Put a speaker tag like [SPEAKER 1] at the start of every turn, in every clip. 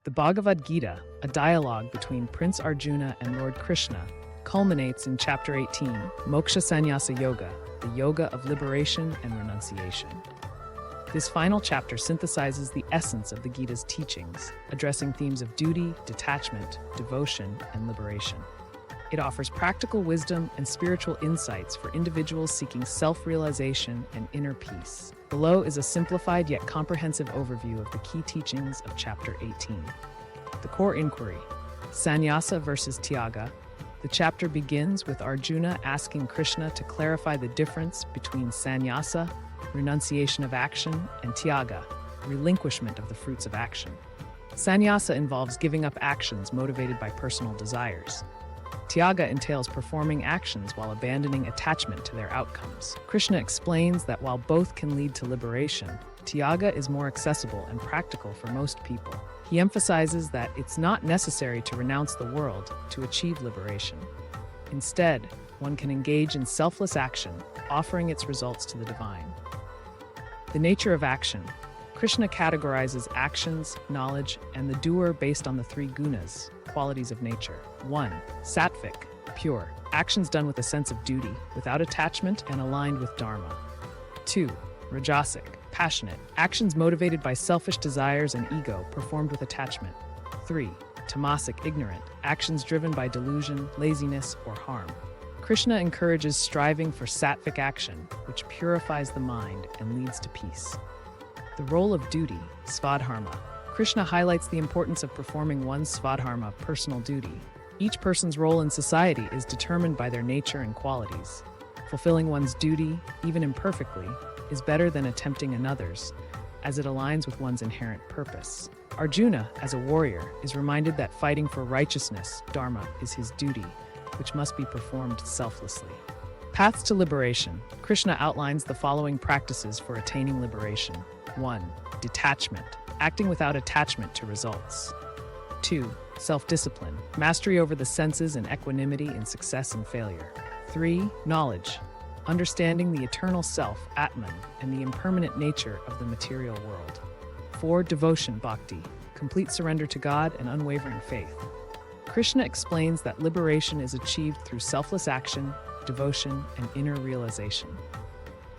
[SPEAKER 1] The Bhagavad Gita, a dialogue between Prince Arjuna and Lord Krishna, culminates in Chapter 18, Moksha Sannyasa Yoga, the yoga of liberation and renunciation. This final chapter synthesizes the essence of the Gita's teachings, addressing themes of duty, detachment, devotion, and liberation. It offers practical wisdom and spiritual insights for individuals seeking self-realization and inner peace. Below is a simplified yet comprehensive overview of the key teachings of Chapter 18. The core inquiry, Sannyasa versus Tyaga. The chapter begins with Arjuna asking Krishna to clarify the difference between sannyasa, renunciation of action, and tyaga, relinquishment of the fruits of action. Sannyasa involves giving up actions motivated by personal desires. Tyaga entails performing actions while abandoning attachment to their outcomes. Krishna explains that while both can lead to liberation, Tyaga is more accessible and practical for most people. He emphasizes that it's not necessary to renounce the world to achieve liberation. Instead, one can engage in selfless action, offering its results to the divine. The nature of action. Krishna categorizes actions, knowledge, and the doer based on the three gunas, qualities of nature. 1. Sattvic, pure, actions done with a sense of duty, without attachment and aligned with dharma. 2. Rajasic, passionate, actions motivated by selfish desires and ego, performed with attachment. 3. Tamasic, ignorant, actions driven by delusion, laziness, or harm. Krishna encourages striving for sattvic action, which purifies the mind and leads to peace. The role of duty, svadharma. Krishna highlights the importance of performing one's svadharma, personal duty. Each person's role in society is determined by their nature and qualities. Fulfilling one's duty, even imperfectly, is better than attempting another's, as it aligns with one's inherent purpose. Arjuna, as a warrior, is reminded that fighting for righteousness, dharma, is his duty, which must be performed selflessly. Paths to liberation. Krishna outlines the following practices for attaining liberation. 1. Detachment, acting without attachment to results. 2. Self-discipline, mastery over the senses and equanimity in success and failure. 3. Knowledge, understanding the eternal self, Atman, and the impermanent nature of the material world. 4. Devotion, bhakti, complete surrender to God and unwavering faith. Krishna explains that liberation is achieved through selfless action, devotion, and inner realization.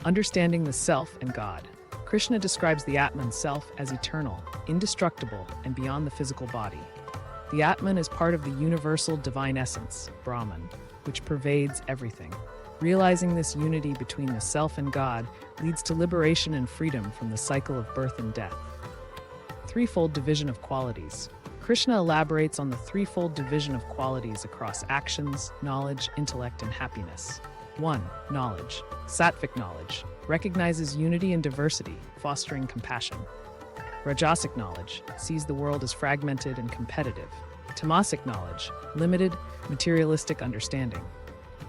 [SPEAKER 1] Understanding the self and God. Krishna describes the Atman self as eternal, indestructible, and beyond the physical body. The Atman is part of the universal divine essence, Brahman, which pervades everything. Realizing this unity between the self and God leads to liberation and freedom from the cycle of birth and death. Threefold division of qualities. Krishna elaborates on the threefold division of qualities across actions, knowledge, intellect, and happiness. 1. Knowledge. Sattvic knowledge recognizes unity and diversity, fostering compassion. Rajasic knowledge sees the world as fragmented and competitive. Tamasic knowledge, limited, materialistic understanding.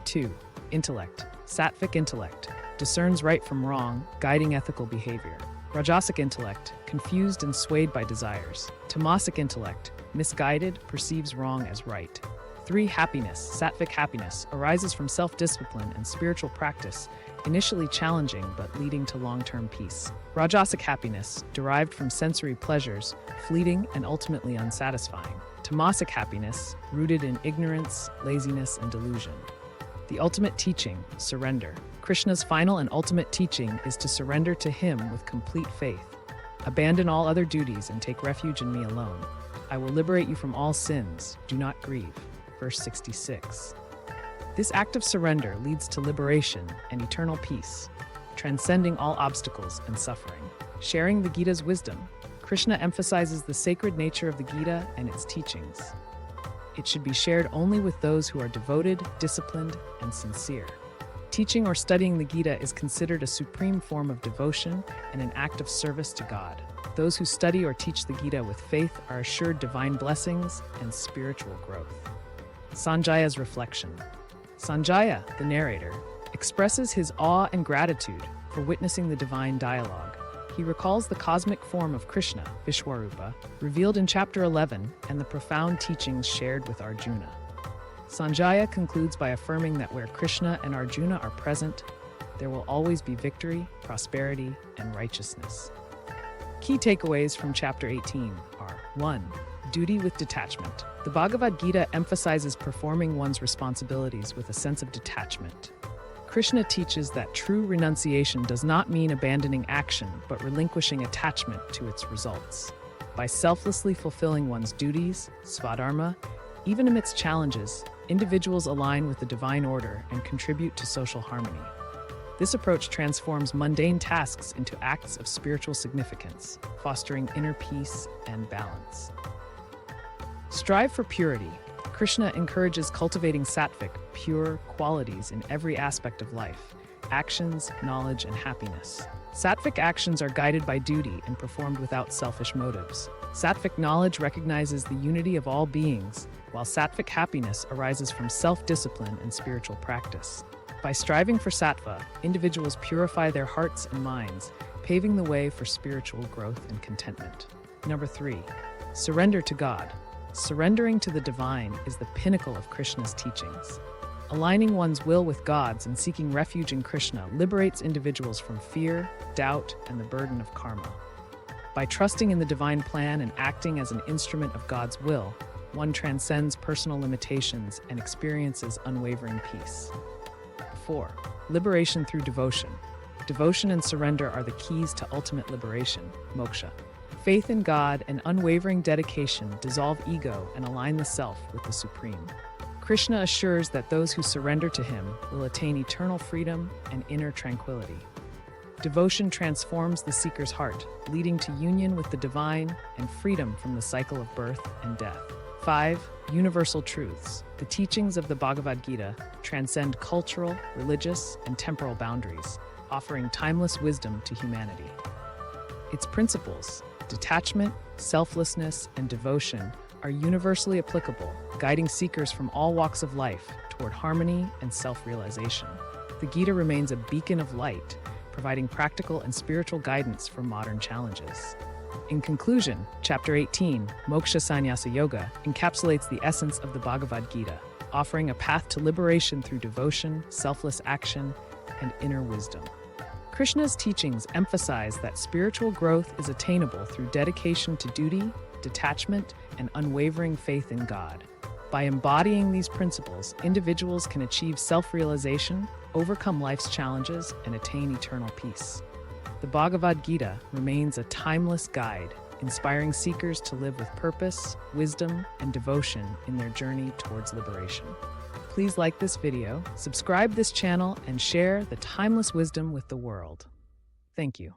[SPEAKER 1] 2. Intellect. Sattvic intellect discerns right from wrong, guiding ethical behavior. Rajasic intellect, confused and swayed by desires. Tamasic intellect, misguided, perceives wrong as right. 3. Happiness. Sattvic happiness arises from self-discipline and spiritual practice, initially challenging but leading to long-term peace. Rajasic happiness, derived from sensory pleasures, fleeting and ultimately unsatisfying. Tamasic happiness, rooted in ignorance, laziness, and delusion. The ultimate teaching, surrender. Krishna's final and ultimate teaching is to surrender to him with complete faith. Abandon all other duties and take refuge in me alone. I will liberate you from all sins. Do not grieve. Verse 66. This act of surrender leads to liberation and eternal peace, transcending all obstacles and suffering. Sharing the Gita's wisdom. Krishna emphasizes the sacred nature of the Gita and its teachings. It should be shared only with those who are devoted, disciplined, and sincere. Teaching or studying the Gita is considered a supreme form of devotion and an act of service to God. Those who study or teach the Gita with faith are assured divine blessings and spiritual growth. Sanjaya's reflection. Sanjaya, the narrator, expresses his awe and gratitude for witnessing the divine dialogue. He recalls the cosmic form of Krishna, Vishwarupa, revealed in Chapter 11 and the profound teachings shared with Arjuna. Sanjaya concludes by affirming that where Krishna and Arjuna are present, there will always be victory, prosperity, and righteousness. Key takeaways from Chapter 18 are 1. Duty with detachment. The Bhagavad Gita emphasizes performing one's responsibilities with a sense of detachment. Krishna teaches that true renunciation does not mean abandoning action, but relinquishing attachment to its results. By selflessly fulfilling one's duties, svadharma, even amidst challenges, individuals align with the divine order and contribute to social harmony. This approach transforms mundane tasks into acts of spiritual significance, fostering inner peace and balance. Strive for purity. Krishna encourages cultivating sattvic, pure qualities in every aspect of life: actions, knowledge, and happiness. Sattvic actions are guided by duty and performed without selfish motives. Sattvic knowledge recognizes the unity of all beings, while sattvic happiness arises from self-discipline and spiritual practice. By striving for sattva, individuals purify their hearts and minds, paving the way for spiritual growth and contentment. Number 3. Surrender to God. Surrendering to the divine is the pinnacle of Krishna's teachings. Aligning one's will with God's and seeking refuge in Krishna liberates individuals from fear, doubt, and the burden of karma. By trusting in the divine plan and acting as an instrument of God's will, one transcends personal limitations and experiences unwavering peace. 4. Liberation through devotion. Devotion and surrender are the keys to ultimate liberation, moksha. Faith in God and unwavering dedication dissolve ego and align the self with the Supreme. Krishna assures that those who surrender to him will attain eternal freedom and inner tranquility. Devotion transforms the seeker's heart, leading to union with the divine and freedom from the cycle of birth and death. 5. Universal truths. The teachings of the Bhagavad Gita transcend cultural, religious, and temporal boundaries, offering timeless wisdom to humanity. Its principles, detachment, selflessness, and devotion, are universally applicable, guiding seekers from all walks of life toward harmony and self-realization. The Gita remains a beacon of light, providing practical and spiritual guidance for modern challenges. In conclusion, Chapter 18, Moksha Sannyasa Yoga, encapsulates the essence of the Bhagavad Gita, offering a path to liberation through devotion, selfless action, and inner wisdom. Krishna's teachings emphasize that spiritual growth is attainable through dedication to duty, detachment, and unwavering faith in God. By embodying these principles, individuals can achieve self-realization, overcome life's challenges, and attain eternal peace. The Bhagavad Gita remains a timeless guide, inspiring seekers to live with purpose, wisdom, and devotion in their journey towards liberation. Please like this video, subscribe this channel, and share the timeless wisdom with the world. Thank you.